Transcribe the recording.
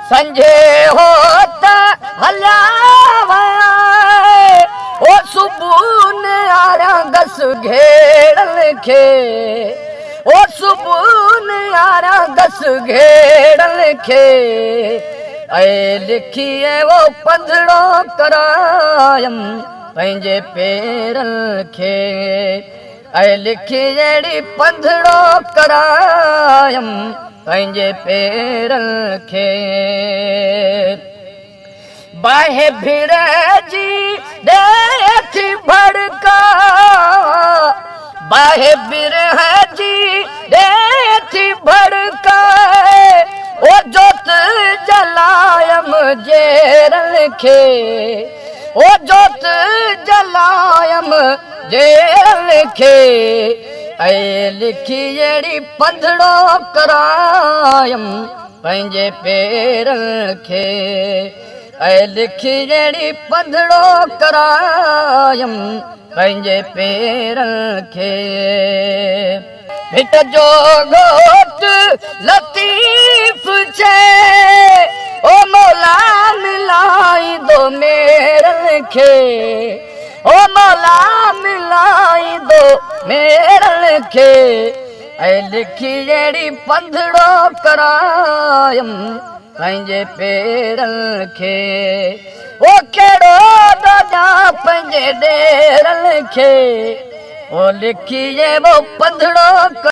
संजे होता हल्या ओ सुबून आरा गस घेड़ल खे ओ सुबून आरा गस घेड़ल खे ऐ लिखिए वो पंधड़ो करायम पंहिंजे पेरल खे ऐ लिखी जहिड़ी पंधड़ो करायम पंहिंजे पेरल खे बाहे भिड़ जी देखी भड़का बाहे भिड़ जी देखी भड़का ओ जोत जलायम जेरल खे ओ जोत जलायम जेरल खे ऐ लिखी जहिड़ी पंधड़ो करायम पंहिंजे पेरल खे ऐ लिखी जहिड़ी पंधड़ो करायम पंहिंजे पेरल खे भिट जो घोट लतीफ़ छे ओ मौला मिलाई दो मेरल खे ओ मौला मिलाई दो मेरल खे ऐ लिखी जहिड़ी पंधड़ो करायम पंहिंजे पेरल खे ओ कहिड़ो दादा पंहिंजे ॾेरल खे ओ लिखी वो पंधड़ो